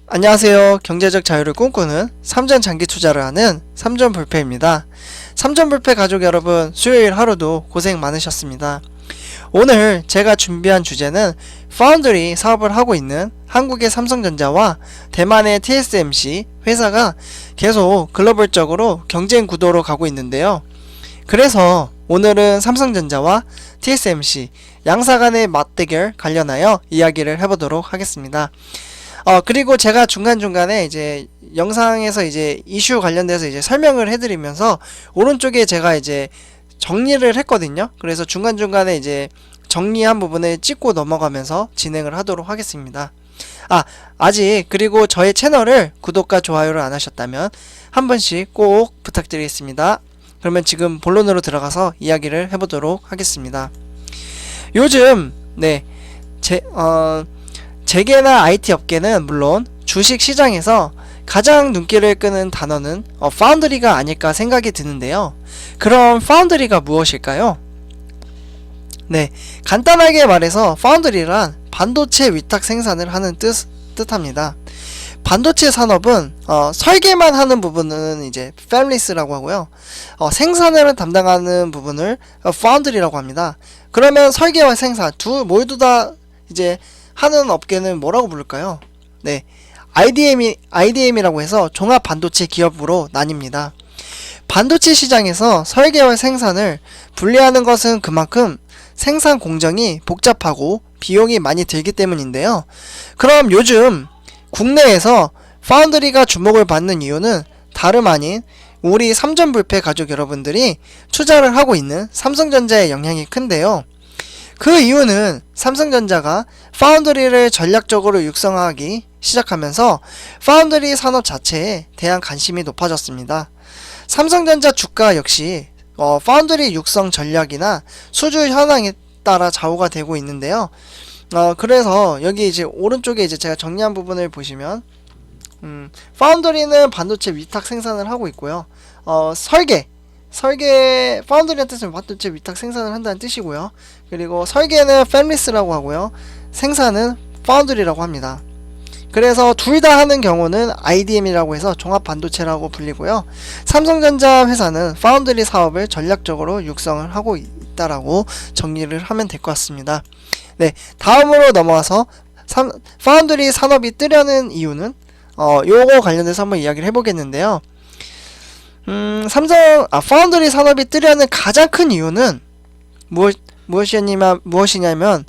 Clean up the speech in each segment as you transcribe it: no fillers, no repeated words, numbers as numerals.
안녕하세요. 경제적 자유를 꿈꾸는 삼전 장기 투자를 하는 삼전불패입니다. 삼전불패 가족 여러분, 수요일 하루도 고생 많으셨습니다. 오늘 제가 준비한 주제는 파운드리 사업을 하고 있는 한국의 삼성전자와 대만의 TSMC 회사가 계속 글로벌적으로 경쟁 구도로 가고 있는데요. 그래서 오늘은 삼성전자와 TSMC 양사 간의 맞대결 관련하여 이야기를 해보도록 하겠습니다. 그리고 제가 중간중간에 이제 영상에서 이제 이슈 관련돼서 이제 설명을 해드리면서 오른쪽에 제가 이제 정리를 했거든요. 그래서 중간중간에 이제 정리한 부분을 찍고 넘어가면서 진행을 하도록 하겠습니다. 아직 그리고 저의 채널을 구독과 좋아요를 안 하셨다면 한 번씩 꼭 부탁드리겠습니다. 그러면 지금 본론으로 들어가서 이야기를 해보도록 하겠습니다. 요즘 재계나 IT 업계는 물론 주식 시장에서 가장 눈길을 끄는 단어는 파운드리가 아닐까 생각이 드는데요. 그럼 파운드리가 무엇일까요? 간단하게 말해서 파운드리란 반도체 위탁 생산을 하는 뜻합니다. 반도체 산업은 설계만 하는 부분은 이제 팹리스라고 하고요. 생산을 담당하는 부분을 파운드리라고 합니다. 그러면 설계와 생산 모두 다 이제 하는 업계는 뭐라고 부를까요? IDM이라고 해서 종합 반도체 기업으로 나뉩니다. 반도체 시장에서 설계와 생산을 분리하는 것은 그만큼 생산 공정이 복잡하고 비용이 많이 들기 때문인데요. 그럼 요즘 국내에서 파운드리가 주목을 받는 이유는 다름 아닌 우리 삼전불패 가족 여러분들이 투자를 하고 있는 삼성전자의 영향이 큰데요. 그 이유는 삼성전자가 파운드리를 전략적으로 육성하기 시작하면서 파운드리 산업 자체에 대한 관심이 높아졌습니다. 삼성전자 주가 역시 파운드리 육성 전략이나 수주 현황에 따라 좌우가 되고 있는데요. 그래서 여기 이제 오른쪽에 이제 제가 정리한 부분을 보시면 파운드리는 반도체 위탁 생산을 하고 있고요. 파운드리한 뜻은 반도체 위탁 생산을 한다는 뜻이고요. 그리고 설계는 팹리스라고 하고요. 생산은 파운드리라고 합니다. 그래서 둘 다 하는 경우는 IDM이라고 해서 종합 반도체라고 불리고요. 삼성전자 회사는 파운드리 사업을 전략적으로 육성을 하고 있다라고 정리를 하면 될 것 같습니다. 다음으로 넘어와서 파운드리 산업이 뜨려는 이유는 요거 관련해서 한번 이야기를 해보겠는데요. 파운드리 산업이 뜨려는 가장 큰 이유는 무엇이냐면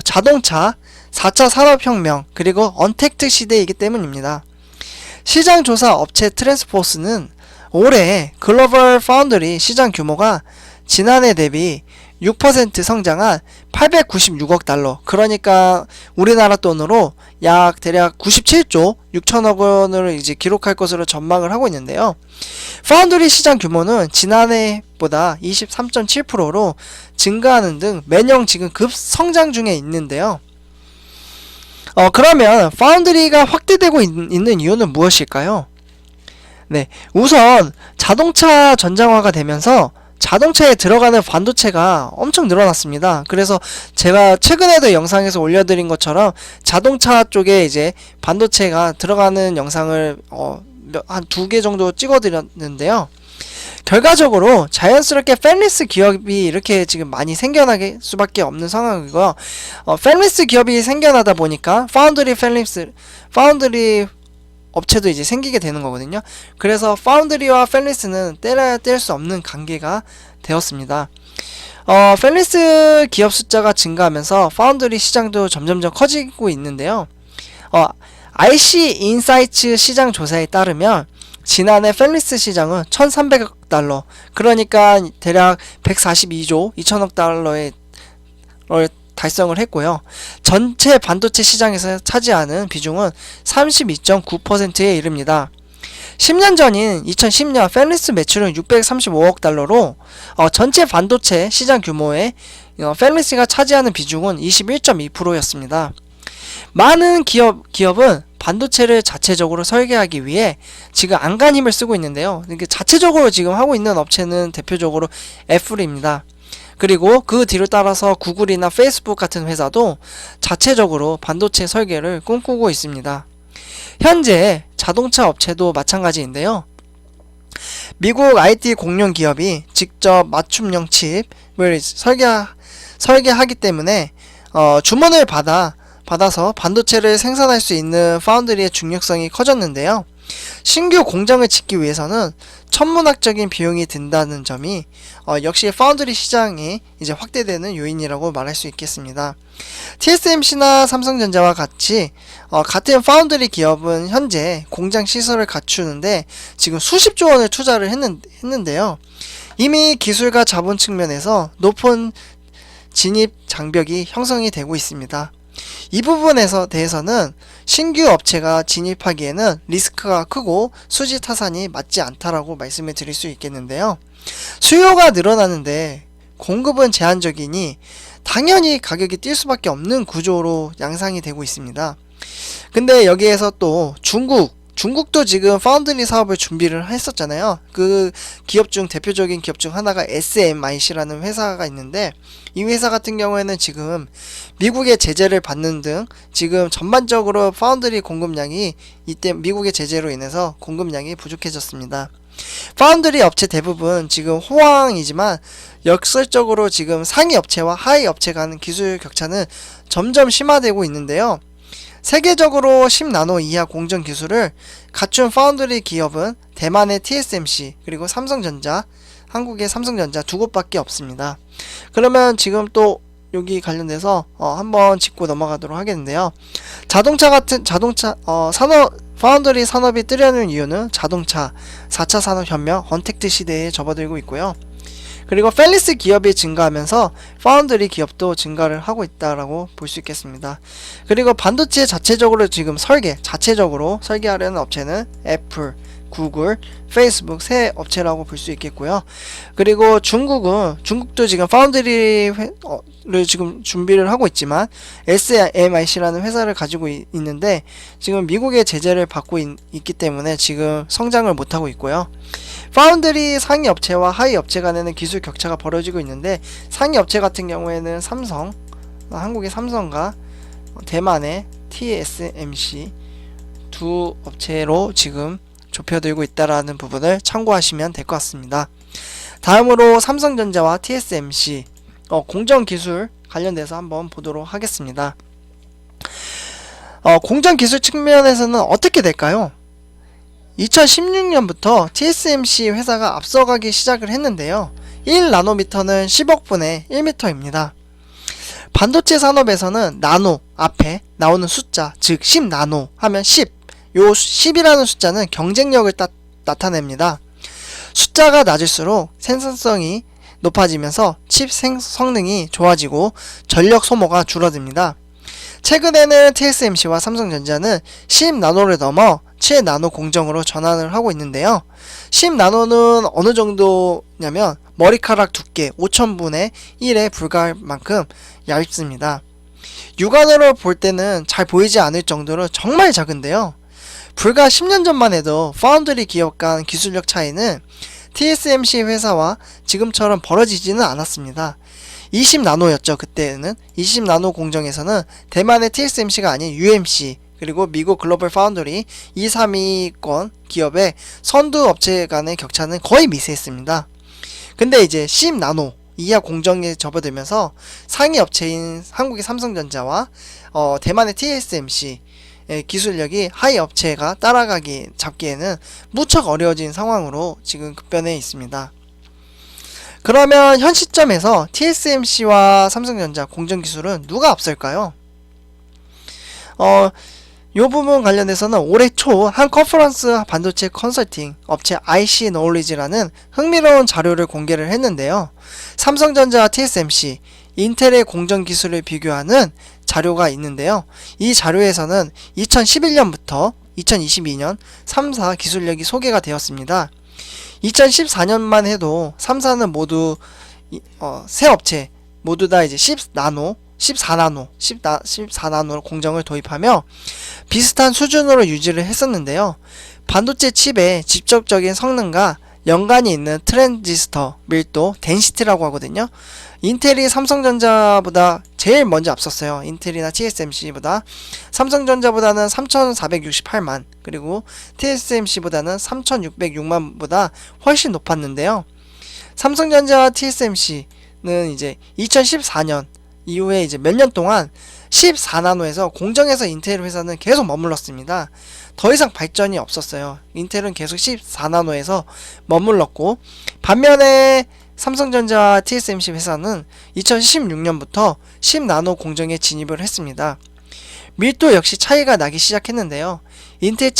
자동차 4차 산업혁명 그리고 언택트 시대이기 때문입니다. 시장조사 업체 트랜스포스는 올해 글로벌 파운드리 시장 규모가 지난해 대비 6% 성장한 896억 달러, 그러니까 우리나라 돈으로 약 대략 97조 6천억 원을 이제 기록할 것으로 전망을 하고 있는데요. 파운드리 시장 규모는 지난해보다 23.7%로 증가하는 등 매년 지금 급성장 중에 있는데요. 그러면 파운드리가 확대되고 있는 이유는 무엇일까요? 우선 자동차 전장화가 되면서 자동차에 들어가는 반도체가 엄청 늘어났습니다. 그래서 제가 최근에도 영상에서 올려드린 것처럼 자동차 쪽에 이제 반도체가 들어가는 영상을 한 2개 정도 찍어드렸는데요. 결과적으로 자연스럽게 팹리스 기업이 이렇게 지금 많이 생겨나게 수밖에 없는 상황이고요. 팹리스 기업이 생겨나다 보니까 파운드리 업체도 이제 생기게 되는 거거든요. 그래서 파운드리와 팹리스는 떼야 뗄 수 없는 관계가 되었습니다. 팹리스 기업 숫자가 증가하면서 파운드리 시장도 점점점 커지고 있는데요. IC 인사이츠 시장 조사에 따르면 지난해 팹리스 시장은 1,300억 달러, 그러니까 대략 142조 2천억 달러에 달성을 했고요. 전체 반도체 시장에서 차지하는 비중은 32.9%에 이릅니다. 10년 전인 2010년 팹리스 매출은 635억 달러로 전체 반도체 시장 규모의 팹리스가 차지하는 비중은 21.2%였습니다. 많은 기업은 반도체를 자체적으로 설계하기 위해 지금 안간 힘을 쓰고 있는데요. 자체적으로 지금 하고 있는 업체는 대표적으로 애플입니다. 그리고 그 뒤를 따라서 구글이나 페이스북 같은 회사도 자체적으로 반도체 설계를 꿈꾸고 있습니다. 현재 자동차 업체도 마찬가지인데요. 미국 IT 공룡 기업이 직접 맞춤형 칩을 설계하기 때문에 주문을 받아서 반도체를 생산할 수 있는 파운드리의 중요성이 커졌는데요. 신규 공장을 짓기 위해서는 천문학적인 비용이 든다는 점이 역시 파운드리 시장이 이제 확대되는 요인이라고 말할 수 있겠습니다. TSMC나 삼성전자와 같이 같은 파운드리 기업은 현재 공장 시설을 갖추는데 지금 수십조 원을 투자를 했는데요. 이미 기술과 자본 측면에서 높은 진입 장벽이 형성이 되고 있습니다. 이 부분에서 대해서는 신규 업체가 진입하기에는 리스크가 크고 수지 타산이 맞지 않다라고 말씀을 드릴 수 있겠는데요. 수요가 늘어나는데 공급은 제한적이니 당연히 가격이 뛸 수밖에 없는 구조로 양상이 되고 있습니다. 근데 여기에서 또 중국도 지금 파운드리 사업을 준비를 했었잖아요. 그 기업 중 대표적인 기업 중 하나가 SMIC라는 회사가 있는데 이 회사 같은 경우에는 지금 미국의 제재를 받는 등 지금 전반적으로 파운드리 공급량이 이때 미국의 제재로 인해서 공급량이 부족해졌습니다. 파운드리 업체 대부분 지금 호황이지만 역설적으로 지금 상위 업체와 하위 업체 간 기술 격차는 점점 심화되고 있는데요. 세계적으로 10나노 이하 공정 기술을 갖춘 파운드리 기업은 대만의 TSMC 그리고 삼성전자, 한국의 삼성전자 두 곳밖에 없습니다. 그러면 지금 또 여기 관련돼서 한번 짚고 넘어가도록 하겠는데요. 파운드리 산업이 뜨려는 이유는 자동차 4차 산업혁명 언택트 시대에 접어들고 있고요. 그리고 펠리스 기업이 증가하면서 파운드리 기업도 증가를 하고 있다라고 볼 수 있겠습니다. 그리고 반도체 자체적으로 설계하려는 업체는 애플, 구글, 페이스북 세 업체라고 볼 수 있겠고요. 그리고 중국도 지금 파운드리를 지금 준비를 하고 있지만 SMIC라는 회사를 가지고 있는데 지금 미국의 제재를 받고 있기 때문에 지금 성장을 못하고 있고요. 파운드리 상위 업체와 하위 업체 간에는 기술 격차가 벌어지고 있는데 상위 업체 같은 경우에는 한국의 삼성과 대만의 TSMC 두 업체로 지금 좁혀들고 있다라는 부분을 참고하시면 될 것 같습니다. 다음으로 삼성전자와 TSMC 공정기술 관련돼서 한번 보도록 하겠습니다. 공정기술 측면에서는 어떻게 될까요? 2016년부터 TSMC 회사가 앞서가기 시작을 했는데요. 1나노미터는 10억분의 1m입니다. 반도체 산업에서는 나노 앞에 나오는 숫자, 즉 10나노 하면 10, 요 10이라는 숫자는 경쟁력을 나타냅니다. 숫자가 낮을수록 생산성이 높아지면서 칩 성능이 좋아지고 전력 소모가 줄어듭니다. 최근에는 TSMC와 삼성전자는 10나노를 넘어 7나노 공정으로 전환을 하고 있는데요. 10나노는 어느 정도냐면 머리카락 두께 5000분의 1에 불과할 만큼 얇습니다. 육안으로 볼 때는 잘 보이지 않을 정도로 정말 작은데요. 불과 10년 전만 해도 파운드리 기업 간 기술력 차이는 TSMC 회사와 지금처럼 벌어지지는 않았습니다. 20나노였죠. 그때는 20나노 공정에서는 대만의 TSMC가 아닌 UMC 그리고 미국 글로벌 파운드리 2, 3위권 기업의 선두 업체 간의 격차는 거의 미세했습니다. 근데 이제 10나노 이하 공정에 접어들면서 상위 업체인 한국의 삼성전자와 대만의 TSMC 기술력이 하위 업체가 잡기에는 무척 어려워진 상황으로 지금 급변해 있습니다. 그러면 현 시점에서 TSMC와 삼성전자 공정기술은 누가 앞설까요? 요 부분 관련해서는 올해 초 한 컨퍼런스 반도체 컨설팅 업체 IC 노울리지라는 흥미로운 자료를 공개를 했는데요. 삼성전자와 TSMC, 인텔의 공정기술을 비교하는 자료가 있는데요. 이 자료에서는 2011년부터 2022년 3사 기술력이 소개가 되었습니다. 2014년만 해도 3사는 모두 세 업체 모두 다 이제 14나노 공정을 도입하며 비슷한 수준으로 유지를 했었는데요. 반도체 칩의 직접적인 성능과 연관이 있는 트랜지스터 밀도 덴시티라고 하거든요. 인텔이 삼성전자보다 제일 먼저 앞섰어요. 인텔이나 TSMC보다. 삼성전자보다는 3468만, 그리고 TSMC보다는 3606만보다 훨씬 높았는데요. 삼성전자와 TSMC는 이제 2014년 이후에 이제 몇 년 동안 14나노에서 공정에서 인텔 회사는 계속 머물렀습니다. 더 이상 발전이 없었어요. 인텔은 계속 14나노에서 머물렀고, 반면에 삼성전자와 TSMC 회사는 2016년부터 10나노 공정에 진입을 했습니다. 밀도 역시 차이가 나기 시작했는데요. 인텔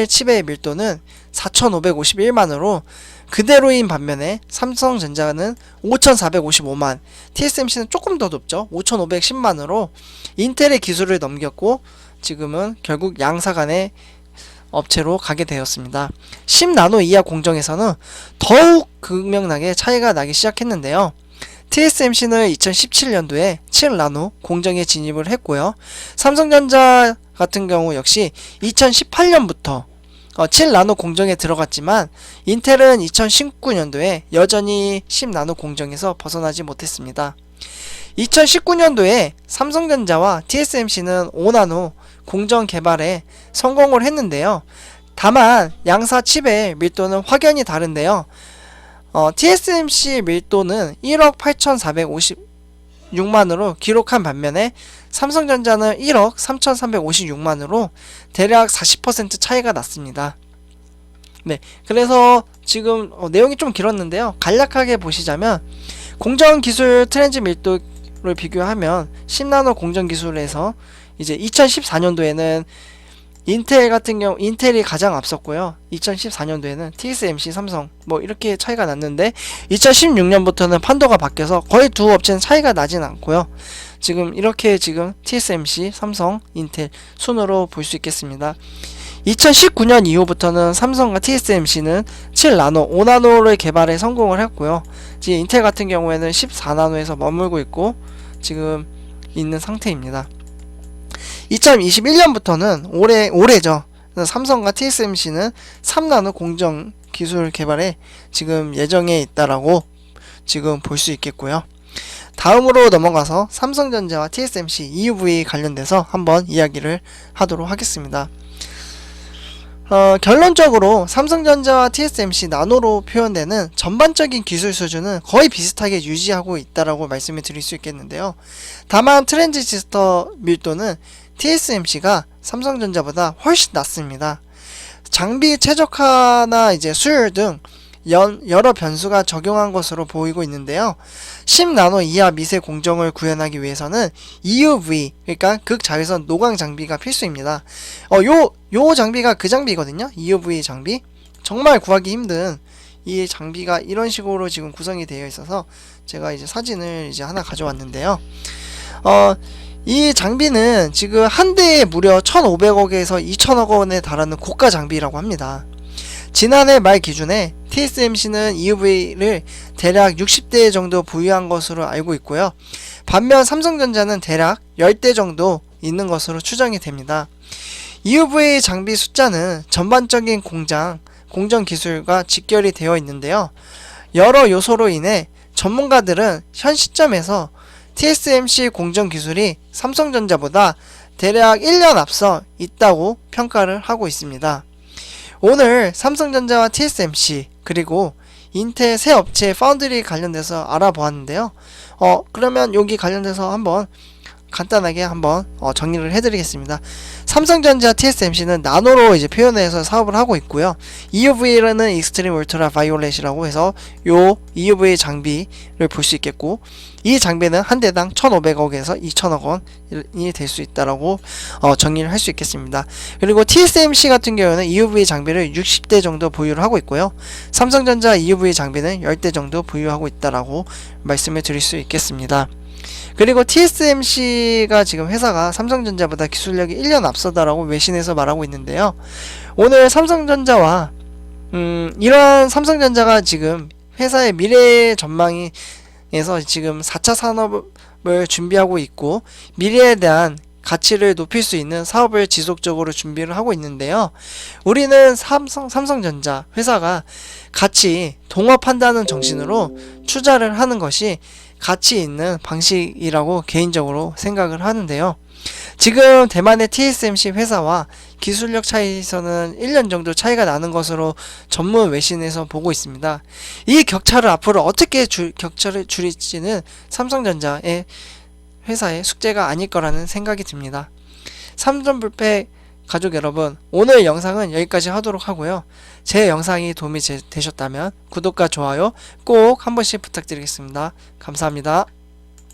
칩의 밀도는 4551만으로 그대로인 반면에 삼성전자는 5455만, TSMC는 조금 더 높죠. 5510만으로 인텔의 기술을 넘겼고, 지금은 결국 양사 간의 업체로 가게 되었습니다. 10나노 이하 공정에서는 더욱 극명하게 차이가 나기 시작했는데요. TSMC는 2017년도에 7나노 공정에 진입을 했고요. 삼성전자 같은 경우 역시 2018년부터 7나노 공정에 들어갔지만, 인텔은 2019년도에 여전히 10나노 공정에서 벗어나지 못했습니다. 2019년도에 삼성전자와 TSMC는 5나노 공정 개발에 성공을 했는데요. 다만 양사 칩의 밀도는 확연히 다른데요. TSMC 밀도는 1억 8456만으로 기록한 반면에 삼성전자는 1억 3356만으로 대략 40% 차이가 났습니다. 네, 그래서 지금 내용이 좀 길었는데요. 간략하게 보시자면, 공정 기술 트렌드 밀도를 비교하면 10나노 공정 기술에서 이제 2014년도에는 인텔 같은 경우 인텔이 가장 앞섰고요. 2014년도에는 TSMC, 삼성 뭐 이렇게 차이가 났는데, 2016년부터는 판도가 바뀌어서 거의 두 업체는 차이가 나진 않고요. 지금 이렇게 TSMC, 삼성, 인텔 순으로 볼 수 있겠습니다. 2019년 이후부터는 삼성과 TSMC는 7나노, 5나노를 개발에 성공을 했고요. 지금 인텔 같은 경우에는 14나노에서 머물고 있고 지금 있는 상태입니다. 2021년부터는 올해죠. 삼성과 TSMC는 3나노 공정 기술 개발에 지금 예정에 있다라고 지금 볼 수 있겠고요. 다음으로 넘어가서 삼성전자와 TSMC EUV 관련돼서 한번 이야기를 하도록 하겠습니다. 결론적으로 삼성전자와 TSMC 나노로 표현되는 전반적인 기술 수준은 거의 비슷하게 유지하고 있다라고 말씀을 드릴 수 있겠는데요. 다만 트랜지스터 밀도는 TSMC가 삼성전자보다 훨씬 낮습니다. 장비 최적화나 이제 수율 등 여러 변수가 적용한 것으로 보이고 있는데요. 10나노 이하 미세 공정을 구현하기 위해서는 EUV, 그러니까 극자외선 노광 장비가 필수입니다. 요 장비가 그 장비거든요. EUV 장비. 정말 구하기 힘든 이 장비가 이런 식으로 지금 구성이 되어 있어서 제가 이제 사진을 이제 하나 가져왔는데요. 이 장비는 지금 한 대에 무려 1,500억에서 2,000억 원에 달하는 고가 장비라고 합니다. 지난해 말 기준에 TSMC는 EUV를 대략 60대 정도 보유한 것으로 알고 있고요. 반면 삼성전자는 대략 10대 정도 있는 것으로 추정이 됩니다. EUV 장비 숫자는 전반적인 공정 기술과 직결이 되어 있는데요. 여러 요소로 인해 전문가들은 현 시점에서 TSMC 공정 기술이 삼성전자보다 대략 1년 앞서 있다고 평가를 하고 있습니다. 오늘 삼성전자와 TSMC 그리고 인텔 새 업체 파운드리 관련돼서 알아보았는데요. 그러면 여기 관련돼서 한번 간단하게 한번 정리를 해드리겠습니다. 삼성전자 TSMC는 나노로 이제 표현해서 사업을 하고 있고요. EUV라는 익스트림 울트라 바이올렛이라고 해서 요 EUV 장비를 볼 수 있겠고, 이 장비는 한 대당 1,500억에서 2,000억 원이 될 수 있다라고 정리를 할 수 있겠습니다. 그리고 TSMC 같은 경우는 EUV 장비를 60대 정도 보유를 하고 있고요. 삼성전자 EUV 장비는 10대 정도 보유하고 있다라고 말씀을 드릴 수 있겠습니다. 그리고 TSMC가 지금 회사가 삼성전자보다 기술력이 1년 앞서다라고 외신에서 말하고 있는데요. 오늘 삼성전자와 이러한 삼성전자가 지금 회사의 미래 전망에서 지금 4차 산업을 준비하고 있고, 미래에 대한 가치를 높일 수 있는 사업을 지속적으로 준비를 하고 있는데요. 우리는 삼성전자 회사가 같이 동업한다는 정신으로 투자를 하는 것이 가치 있는 방식이라고 개인적으로 생각을 하는데요. 지금 대만의 TSMC 회사와 기술력 차이에서는 1년 정도 차이가 나는 것으로 전문 외신에서 보고 있습니다. 이 격차를 앞으로 어떻게 격차를 줄일지는 삼성전자의 회사의 숙제가 아닐 거라는 생각이 듭니다. 삼전불패 가족 여러분, 오늘 영상은 여기까지 하도록 하고요. 제 영상이 도움이 되셨다면 구독과 좋아요 꼭 한 번씩 부탁드리겠습니다. 감사합니다.